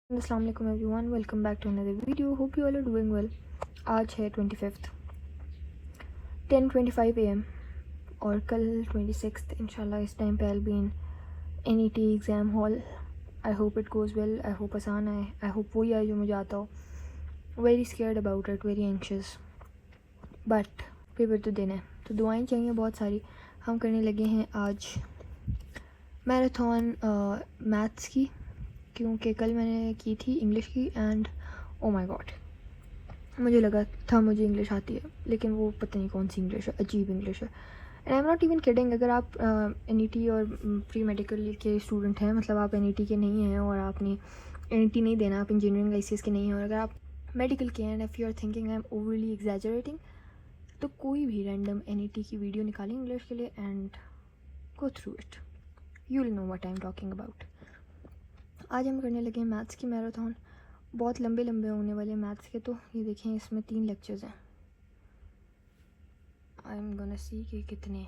अस्सलाम वालेकुम everyone, welcome back to another video. Hope you all are doing well. आज है 25 10:25 AM और कल 26 इंशाल्लाह इस टाइम पे I will be in NET exam hall. I hope it goes well, I hope आसान आए, आई होप वही आए जो मुझे आता हो। Very scared about it, very anxious, but paper तो देना है, तो दुआएं चाहिए बहुत सारी। हम करने लगे हैं आज मैराथन मैथ्स की, क्योंकि कल मैंने की थी इंग्लिश की एंड ओ माय गॉड, मुझे लगा था मुझे इंग्लिश आती है, लेकिन वो पता नहीं कौन सी इंग्लिश है, अजीब इंग्लिश है। And I am not even kidding. अगर आप NET और प्री मेडिकल के स्टूडेंट हैं, मतलब आप NET के नहीं हैं और आपने NET नहीं देना, आप इंजीनियरिंग ICS के नहीं हैं, और अगर आप मेडिकल के हैं and if you are thinking I am overly exaggerating, तो कोई भी रैंडम NET की वीडियो निकालें इंग्लिश के लिए and go through it, you will know what I am talking about. आज हम करने लगे हैं मैथ्स की मैराथन। बहुत लंबे लंबे होने वाले मैथ्स के, तो ये देखें इसमें 3 लेक्चर्स हैं। आई एम गोना सी कि कितने,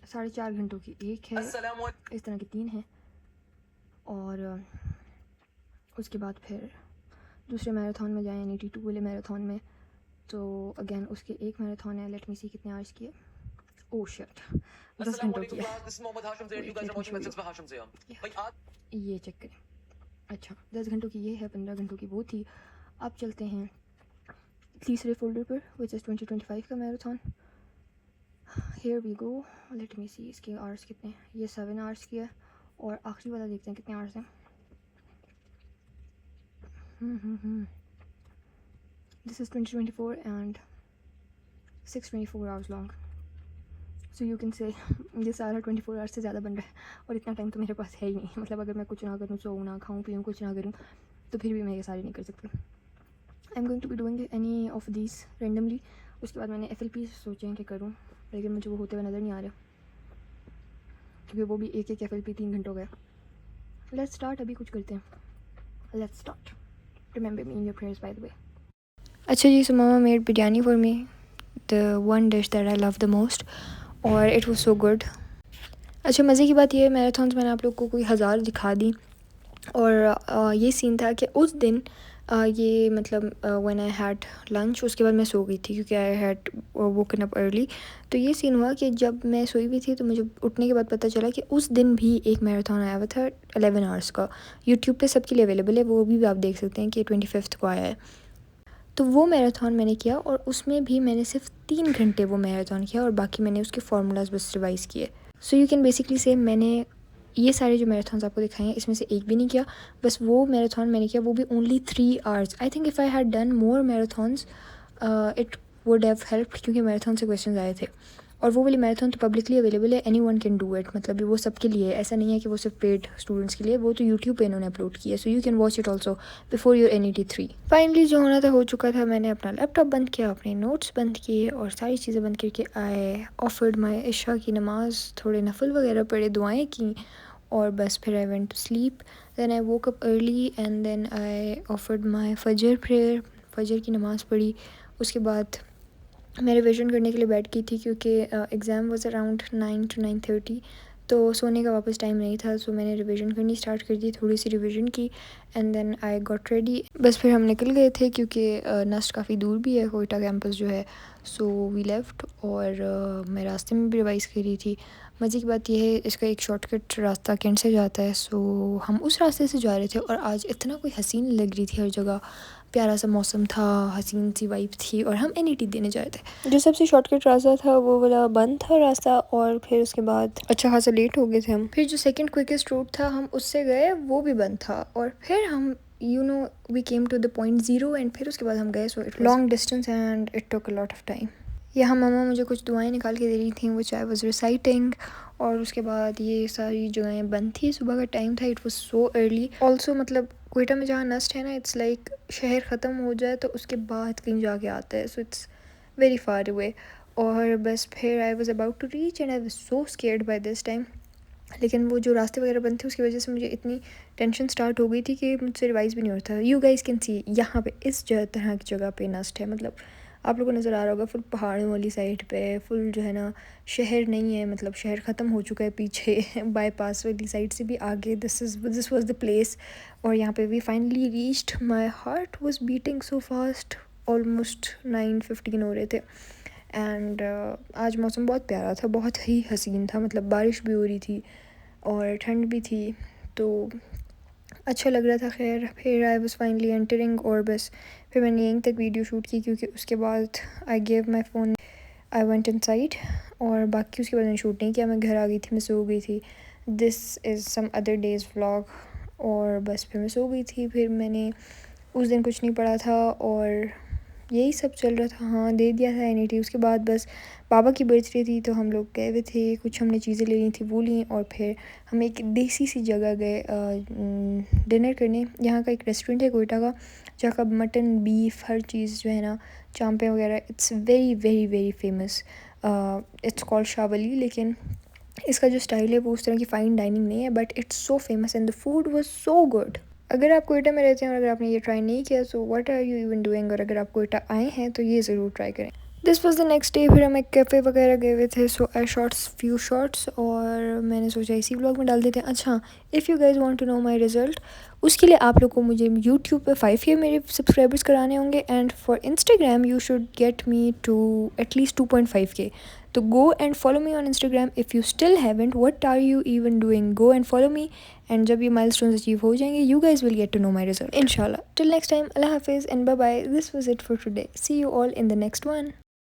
4.5 घंटों की एक है, इस तरह की 3 हैं, और उसके बाद फिर दूसरे मैराथन में जाएँ NET 2 वाले मैराथन में, तो अगेन उसके एक मैराथन है। लेट मी सी कितने आवर्स की है। ओह शिट, 10 घंटों की है। ये चेक करें। अच्छा, 10 घंटों की ये है, 15 घंटों की वो थी। अब चलते हैं तीसरे फोल्डर पर, विच इज़ 2025 का marathon. Here we go, let me see इसके आवर्स कितने। ये 7 आवर्स की है, और आखिरी वाला देखते हैं कितने आवर्स हैं। This is 2024 and 624 hours long, so you can say ये सारा 24 आवर्स से ज़्यादा बन रहा है, और इतना टाइम तो मेरे पास है ही नहीं। मतलब अगर मैं कुछ ना करूँ, सोऊँ ना, खाऊँ पीऊँ, कुछ ना करूँ, तो फिर भी मैं ये सारे नहीं कर सकती। I am going to be doing any of these randomly. उसके बाद मैंने FLP सोचे हैं कि करूँ, लेकिन मुझे वो होते हुए नज़र नहीं आ रहा, क्योंकि वो भी एक एक FLP 3 घंटों का है। लेट्स स्टार्ट, अभी कुछ करते हैं। Let's start. Remember me in your prayers by the way. अच्छा जी, so mama made biryani for me, the one dish that I love the most, और इट वाज सो गुड। अच्छा, मज़े की बात यह है, मैराथन्स मैंने आप लोग को कोई 1000 दिखा दी, और ये सीन था कि उस दिन ये मतलब व्हेन आई हैड लंच, उसके बाद मैं सो गई थी क्योंकि I had woken up early. तो ये सीन हुआ कि जब मैं सोई हुई थी, तो मुझे उठने के बाद पता चला कि उस दिन भी एक मैराथन आया हुआ था 11 आवर्स का। यूट्यूब पे सबके लिए अवेलेबल है, वो भी आप देख सकते हैं कि 25 को आया है। तो वो मैराथन मैंने किया, और उसमें भी मैंने सिर्फ 3 घंटे वो मैराथन किया, और बाकी मैंने उसके फार्मूलाज बस रिवाइज़ किए। सो यू कैन बेसिकली से मैंने ये सारे जो मैराथन्स आपको दिखाए हैं, इसमें से एक भी नहीं किया। बस वो मैराथन मैंने किया, वो भी only 3 hours. I think if I had done more marathons it would have helped, क्योंकि मैराथन से क्वेश्चंस आए थे, और वो वाली मैराथन तो पब्लिकली अवेलेबल है, any one can do it. मतलब वो सबके लिए है, ऐसा नहीं है कि वो सिर्फ पेड स्टूडेंट्स के लिए। वो तो यूट्यूब पे इन्होंने अपलोड किया है, so you can watch it also before your NET 3। Finally जो होना था हो चुका था। मैंने अपना लैपटॉप बंद किया, अपने नोट्स बंद किए, और सारी चीज़ें बंद करके आई ऑफर्ड माई इशा की नमाज़, थोड़े नफल वगैरह पढ़े, दुआएं की, और बस फिर I went to sleep. Then I woke up early and then I offered my फजर प्रेयर, फजर की नमाज़ पढ़ी। उसके बाद मैं रिविज़न करने के लिए बैठ गई थी, क्योंकि एग्ज़ाम वाज अराउंड 9 to 9:30, तो सोने का वापस टाइम नहीं था। सो मैंने रिवीजन करनी स्टार्ट कर दी, थोड़ी सी रिवीजन की, and then I got ready. बस फिर हम निकल गए थे, क्योंकि नस्ट काफ़ी दूर भी है, कोयटा कैंपस जो है। सो वी लेफ़्ट, और मैं रास्ते में भी रिवाइज़ कर रही थी। मज़े की बात यह है, इसका एक शॉर्टकट रास्ता कैंट से जाता है, सो हम उस रास्ते से जा रहे थे, और आज इतना कोई हसीन लग रही थी हर जगह, प्यारा सा मौसम था, हसीन सी वाइब थी, और हम NET देने जा रहे थे। जो सबसे शॉर्टकट रास्ता था वो वाला बंद था रास्ता, और फिर उसके बाद अच्छा खासा लेट हो गए थे हम। फिर जो सेकंड क्विकेस्ट रूट था, हम उससे गए, वो भी बंद था, और फिर हम we came to the point 0, and फिर उसके बाद हम गए। So it long distance and it took a lot of time. यहाँ मम्मा मुझे कुछ दुआएं निकाल के दे रही थी, विच आई वाज रिसाइटिंग, और उसके बाद ये सारी जगहें बंद थी, सुबह का टाइम था, it was so early also. मतलब कोयटा में जहाँ नस्ट है ना, इट्स लाइक शहर ख़त्म हो जाए तो उसके बाद कहीं जाके आता है, so it's very far away. और बस फिर I was about to reach and I was so scared by this time. लेकिन वो जो रास्ते वगैरह बंद थे, उसकी वजह से मुझे इतनी टेंशन स्टार्ट हो गई थी कि मुझसे रिवाइज़ भी नहीं होता। यू गाइस कैन सी यहाँ पे इस तरह की जगह पे नस्ट है, मतलब आप लोगों को नज़र आ रहा होगा फुल पहाड़ों वाली साइड पे, फुल जो है ना शहर नहीं है, मतलब शहर ख़त्म हो चुका है पीछे बाईपास वाली साइड से भी आगे दिस वाज द प्लेस। और यहाँ पे we finally reached, my heart was beating so fast, almost 9:15 हो रहे थे। एंड आज मौसम बहुत प्यारा था, बहुत ही हसीन था, मतलब बारिश भी हो रही थी और ठंड भी थी, तो अच्छा लग रहा था। खैर फिर आई वाज फाइनली एंटरिंग, और बस फिर मैंने यहीं तक वीडियो शूट की, क्योंकि उसके बाद I gave my phone, I went inside, और बाकी उसके बाद मैंने शूट नहीं किया। मैं घर आ गई थी, मैं सो गई थी। This is some other day's vlog. और बस फिर मैं सो गई थी। फिर मैंने उस दिन कुछ नहीं पढ़ा था और यही सब चल रहा था। हाँ, दे दिया था एनईटी। उसके बाद बस पापा की बर्थडे थी, तो हम लोग गए हुए थे, कुछ हमने चीज़ें लेनी थी वो ली, और फिर हम एक देसी सी जगह गए डिनर करने। यहाँ का एक रेस्टोरेंट है कोयटा का, जहाँ का मटन, बीफ, हर चीज़ जो है ना, चांपे वगैरह, it's very very very famous. It's called शावली, लेकिन इसका जो स्टाइल है वो उस तरह की फ़ाइन डाइनिंग नहीं है, but it's so famous and the food was so good. अगर आप कोयटा में रहते हैं और अगर आपने ये ट्राई नहीं किया, so what are you even doing. और अगर आप कोयटा आए हैं तो ये ज़रूर ट्राई करें। This was the next day. फिर हम एक कैफ़े वगैरह गए हुए थे, सो आई शॉट्स फ्यू शॉट्स, और मैंने सोचा इसी व्लॉग में डाल देते हैं। अच्छा, if you guys want to know my result, उसके लिए आप लोग को मुझे यूट्यूब पे 5K मेरे सब्सक्राइबर्स कराने होंगे, and for Instagram you should get me to at least 2.5K। तो go and follow me on Instagram if you still haven't. What are you even doing, go and follow me, and जब ये milestones achieve हो जाएंगे, you guys will get to know my result इंशाल्लाह। Till next time, अल्लाह हाफिज़ and bye bye. This was it for today. See you all in the next one.